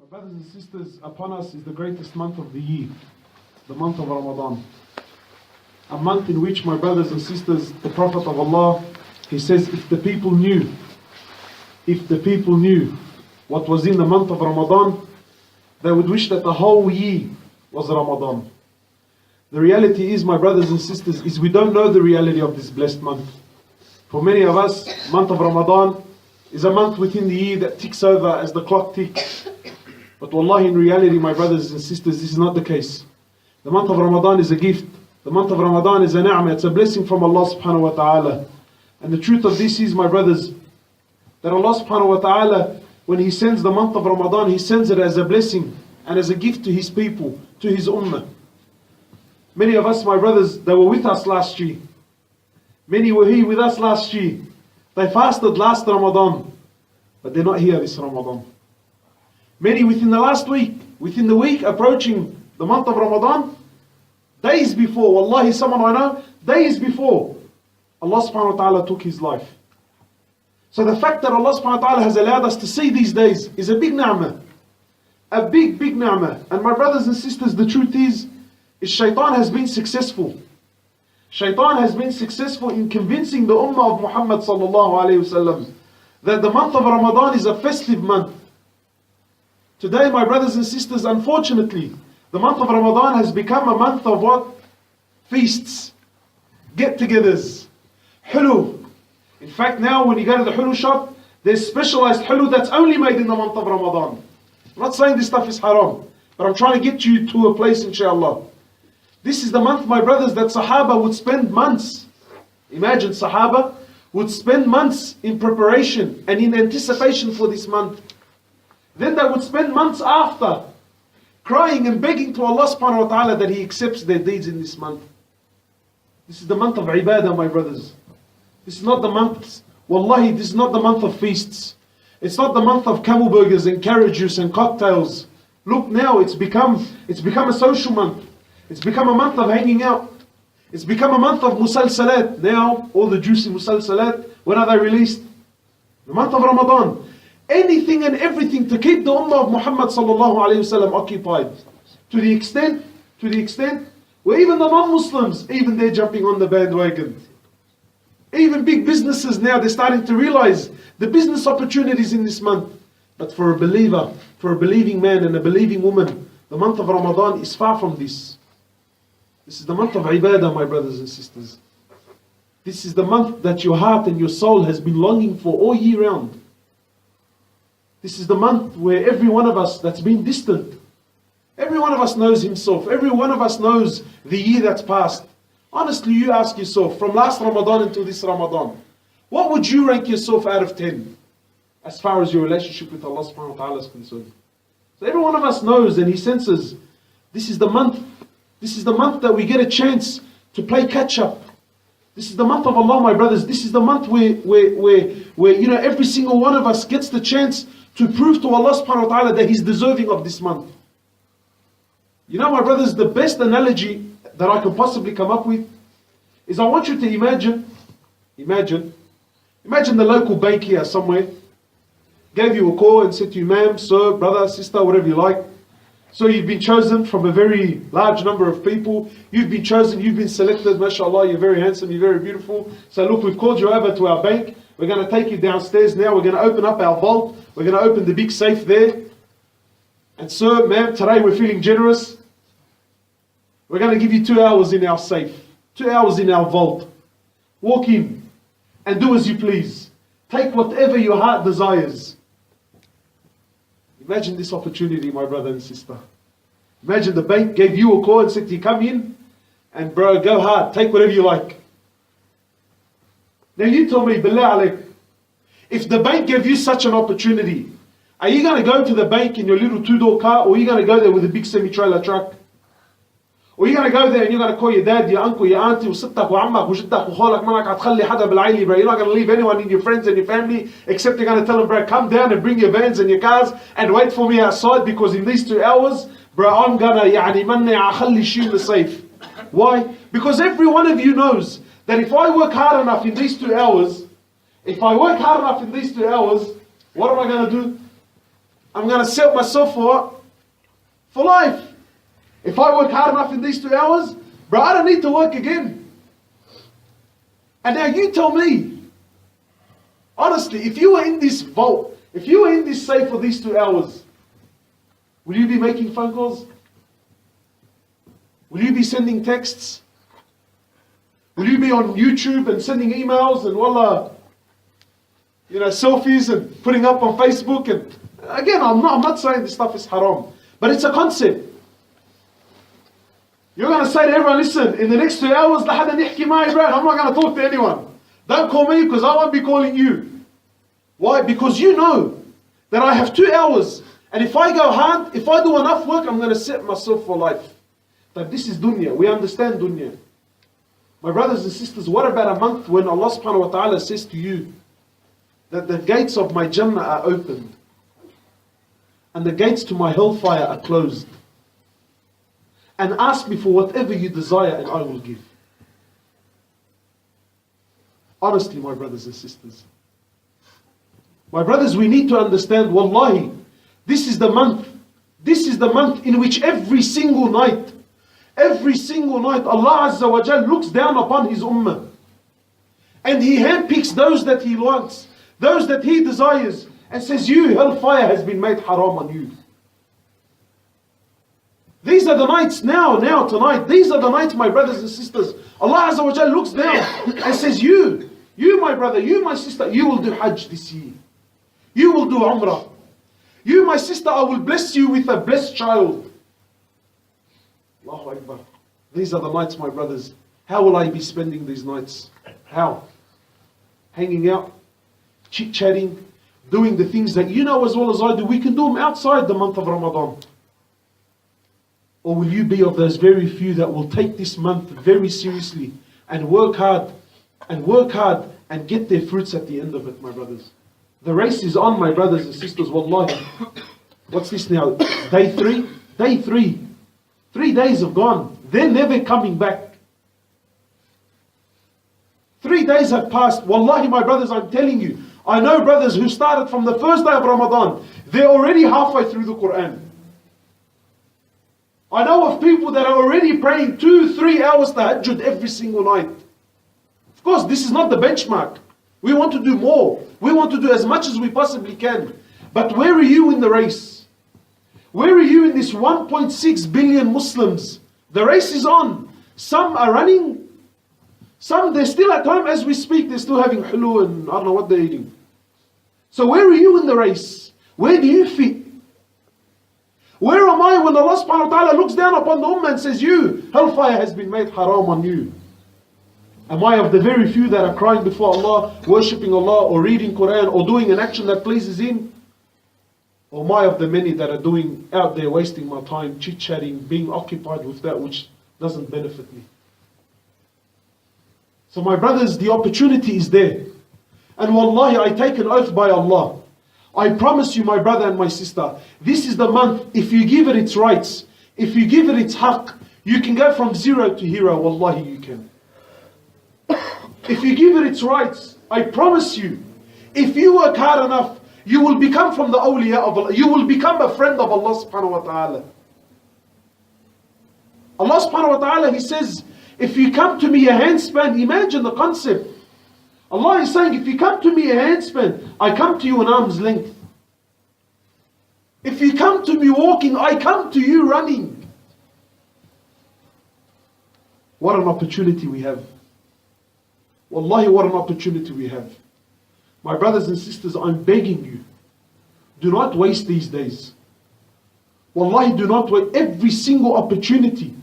My brothers and sisters, upon us is the greatest month of the year, the month of Ramadan. A month in which, my brothers and sisters, the Prophet of Allah, he says, if the people knew what was in the month of Ramadan, they would wish that the whole year was Ramadan. The reality is, my brothers and sisters, is we don't know the reality of this blessed month. For many of us, month of Ramadan is a month within the year that ticks over as the clock ticks. But wallahi, in reality, my brothers and sisters, this is not the case. The month of Ramadan is a gift. The month of Ramadan is a ni'mah. It's a blessing from Allah subhanahu wa ta'ala. And the truth of this is, my brothers, that Allah subhanahu wa ta'ala, when He sends the month of Ramadan, He sends it as a blessing and as a gift to His people, to His ummah. Many of us, my brothers, they were with us last year. Many were here with us last year. They fasted last Ramadan, but they're not here this Ramadan. Many within the last week, within the week approaching the month of Ramadan, days before, wallahi, someone I know, days before, Allah subhanahu wa ta'ala took his life. So the fact that Allah subhanahu wa ta'ala has allowed us to see these days is a big ni'mah. A big ni'mah. And my brothers and sisters, the truth is shaitan has been successful. Shaitan has been successful in convincing the ummah of Muhammad sallallahu alayhi wasallam that the month of Ramadan is a festive month. Today, my brothers and sisters, unfortunately, the month of Ramadan has become a month of what? Feasts, get-togethers, hulu. In fact, now when you go to the hulu shop, there's specialized hulu that's only made in the month of Ramadan. I'm not saying this stuff is haram, but I'm trying to get you to a place, inshallah. This is the month, my brothers, that Sahaba would spend months. Imagine Sahaba would spend months in preparation and in anticipation for this month. Then they would spend months after crying and begging to Allah subhanahu wa ta'ala that He accepts their deeds in this month. This is the month of ibadah, my brothers. This is not the month, wallahi, this is not the month of feasts. It's not the month of camel burgers and carrot juice and cocktails. Look now, it's become a social month. It's become a month of hanging out. It's become a month of musalsalat. Now, all the juicy musalsalat, when are they released? The month of Ramadan. Anything and everything to keep the ummah of Muhammad sallallahu alayhi wasallam occupied. To the extent where even the non-Muslims, even they're jumping on the bandwagon. Even big businesses now, they're starting to realize the business opportunities in this month. But for a believer, for a believing man and a believing woman, the month of Ramadan is far from this. This is the month of ibadah, my brothers and sisters. This is the month that your heart and your soul has been longing for all year round. This is the month where every one of us that's been distant, every one of us knows himself, every one of us knows the year that's passed. Honestly, you ask yourself, from last Ramadan until this Ramadan, what would you rank yourself out of 10 as far as your relationship with Allah subhanahu wa ta'ala is concerned? So every one of us knows and he senses, this is the month that we get a chance to play catch up. This is the month of Allah, my brothers. This is the month where every single one of us gets the chance to prove to Allah subhanahu wa ta'ala that He's deserving of this month. You know, my brothers, the best analogy that I can possibly come up with is I want you to imagine the local bank here somewhere gave you a call and said to you, ma'am, sir, brother, sister, whatever you like. So you've been chosen from a very large number of people. You've been chosen, you've been selected, mashallah, you're very handsome, you're very beautiful. So look, we've called you over to our bank. We're going to take you downstairs now. We're going to open up our vault. We're going to open the big safe there. And sir, ma'am, today we're feeling generous. We're going to give you 2 hours in our safe. 2 hours in our vault. Walk in and do as you please. Take whatever your heart desires. Imagine this opportunity, my brother and sister. Imagine the bank gave you a call and said to you, come in and bro, go hard. Take whatever you like. Now you tell me, billah alayk, if the bank gave you such an opportunity, are you going to go to the bank in your little 2-door car, or are you going to go there with a big semi-trailer truck? Or are you going to go there and you're going to call your dad, your uncle, your auntie, وستك وعمك وجدك وخالك منك هتخلي حدا بالعيلة, bro. You're not going to leave anyone in your friends and your family, except you're going to tell them, bro, come down and bring your vans and your cars and wait for me outside, because in these 2 hours, bro, I'm going to أخلي شيء in the safe. Why? Because every one of you knows that if I work hard enough in these 2 hours, what am I going to do? I'm going to set myself for what? For life. If I work hard enough in these 2 hours, bro, I don't need to work again. And now you tell me, honestly, if you were in this vault, if you were in this safe for these 2 hours, will you be making phone calls? Will you be sending texts? Will you be on YouTube and sending emails and wallah, selfies and putting up on Facebook? And again, I'm not saying this stuff is haram, but it's a concept. You're going to say to everyone, listen, in the next 2 hours, I'm not going to talk to anyone. Don't call me because I won't be calling you. Why? Because you know that I have 2 hours. And if I go hard, if I do enough work, I'm going to set myself for life. That this is dunya. We understand dunya. My brothers and sisters, what about a month when Allah subhanahu wa ta'ala says to you that the gates of my Jannah are opened and the gates to my hellfire are closed? And ask me for whatever you desire and I will give. Honestly, my brothers and sisters. My brothers, we need to understand, wallahi, this is the month. This is the month in which every single night, Allah Azza wa Jal looks down upon His ummah. And He handpicks those that He wants, those that He desires, and says, you, hellfire has been made haram on you. These are the nights now, tonight. These are the nights, my brothers and sisters. Allah Azza wa Jal looks down and says, you my brother, you my sister, you will do Hajj this year. You will do Umrah. You my sister, I will bless you with a blessed child. Allahu Akbar. These are the nights, my brothers. How will I be spending these nights? How? Hanging out, chit-chatting, doing the things that you know as well as I do. We can do them outside the month of Ramadan. Or will you be of those very few that will take this month very seriously and work hard and get their fruits at the end of it, my brothers? The race is on, my brothers and sisters, wallahi. What's this now? Day 3? Day 3. 3 days have gone. They're never coming back. 3 days have passed. Wallahi, my brothers, I'm telling you. I know brothers who started from the first day of Ramadan. They're already halfway through the Quran. I know of people that are already praying 2-3 hours tahajjud every single night. Of course, this is not the benchmark. We want to do more. We want to do as much as we possibly can. But where are you in the race? Where are you in this 1.6 billion Muslims? The race is on. Some are running. Some, they're still at home as we speak. They're still having hulu and I don't know what they're eating. So where are you in the race? Where do you fit? Where am I when Allah subhanahu wa ta'ala looks down upon the ummah and says, you, hellfire has been made haram on you? Am I of the very few that are crying before Allah, worshipping Allah, or reading Quran, or doing an action that pleases Him? Or am I of the many that are doing out there, wasting my time, chit-chatting, being occupied with that which doesn't benefit me? So my brothers, the opportunity is there. And wallahi, I take an oath by Allah. I promise you, my brother and my sister, this is the month, if you give it its rights, if you give it its haqq, you can go from zero to hero. Wallahi, you can. If you give it its rights, I promise you, if you work hard enough, you will become from the awliya of Allah. You will become a friend of Allah subhanahu wa ta'ala. Allah subhanahu wa ta'ala, He says, if you come to me a handspan, imagine the concept. Allah is saying, if you come to me a handspan, I come to you an arm's length. If you come to me walking, I come to you running. What an opportunity we have. Wallahi, what an opportunity we have. My brothers and sisters, I'm begging you, do not waste these days. Wallahi, do not waste every single opportunity.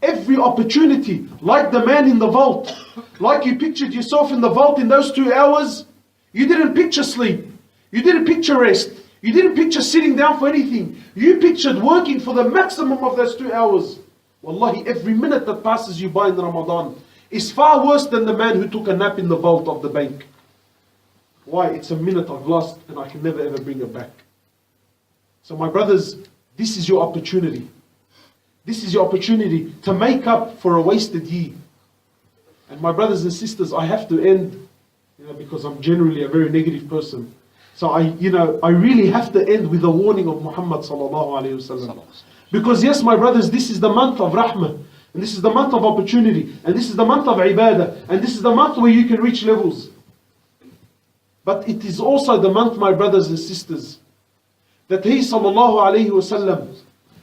Every opportunity, like the man in the vault, like you pictured yourself in the vault in those 2 hours, you didn't picture sleep, you didn't picture rest, you didn't picture sitting down for anything, you pictured working for the maximum of those 2 hours. Wallahi, every minute that passes you by in Ramadan is far worse than the man who took a nap in the vault of the bank. Why? It's a minute I've lost and I can never ever bring it back. So my brothers, this is your opportunity. This is your opportunity to make up for a wasted year. And my brothers and sisters, I have to end, because I'm generally a very negative person. So I really have to end with a warning of Muhammad sallallahu alayhi wasallam. Because yes, my brothers, this is the month of rahmah, and this is the month of opportunity, and this is the month of ibadah, and this is the month where you can reach levels. But it is also the month, my brothers and sisters, that he sallallahu alayhi wasallam,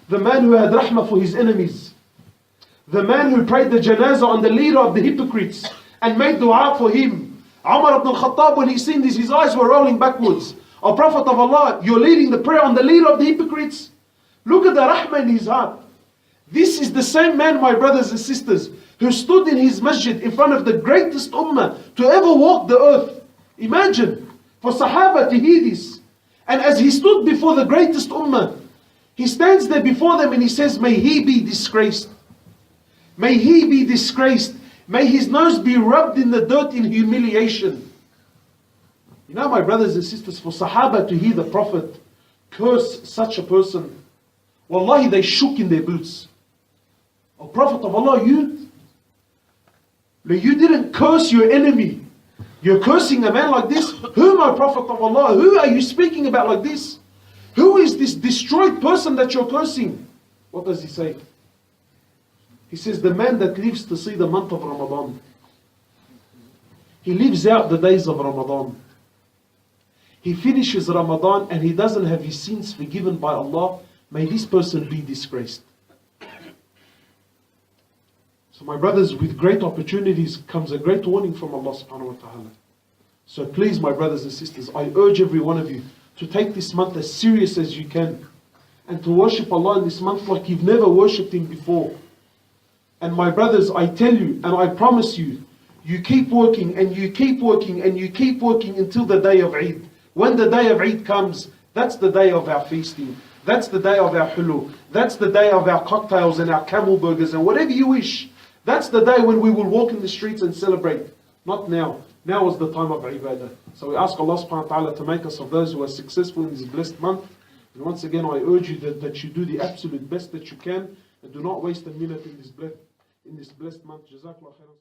the man who had rahmah for his enemies, the man who prayed the janazah on the leader of the hypocrites and made dua for him, Umar ibn al-Khattab, when he seen this, his eyes were rolling backwards. O Prophet of Allah, you're leading the prayer on the leader of the hypocrites? Look at the rahmah in his heart. This is the same man, my brothers and sisters, who stood in his masjid in front of the greatest ummah to ever walk the earth. Imagine, for Sahaba to hear this. And as he stood before the greatest ummah, he stands there before them and he says, may he be disgraced. May he be disgraced. May his nose be rubbed in the dirt in humiliation. You know, my brothers and sisters, for Sahaba to hear the Prophet curse such a person, wallahi, they shook in their boots. O Prophet of Allah, you didn't curse your enemy. You're cursing a man like this? Who, my Prophet of Allah? Who are you speaking about like this? Who is this destroyed person that you're cursing? What does he say? He says, the man that lives to see the month of Ramadan. He lives out the days of Ramadan. He finishes Ramadan and he doesn't have his sins forgiven by Allah. May this person be disgraced. So my brothers, with great opportunities comes a great warning from Allah subhanahu wa ta'ala. So please, my brothers and sisters, I urge every one of you to take this month as serious as you can. And to worship Allah in this month like you've never worshipped Him before. And my brothers, I tell you, and I promise you, you keep working and you keep working and you keep working until the day of Eid. When the day of Eid comes, that's the day of our feasting. That's the day of our hulu. That's the day of our cocktails and our camel burgers and whatever you wish. That's the day when we will walk in the streets and celebrate. Not now. Now is the time of ibadah. So we ask Allah subhanahu wa ta'ala to make us of those who are successful in this blessed month. And once again, I urge you that you do the absolute best that you can and do not waste a minute in this blessed month. Jazakallah khairan.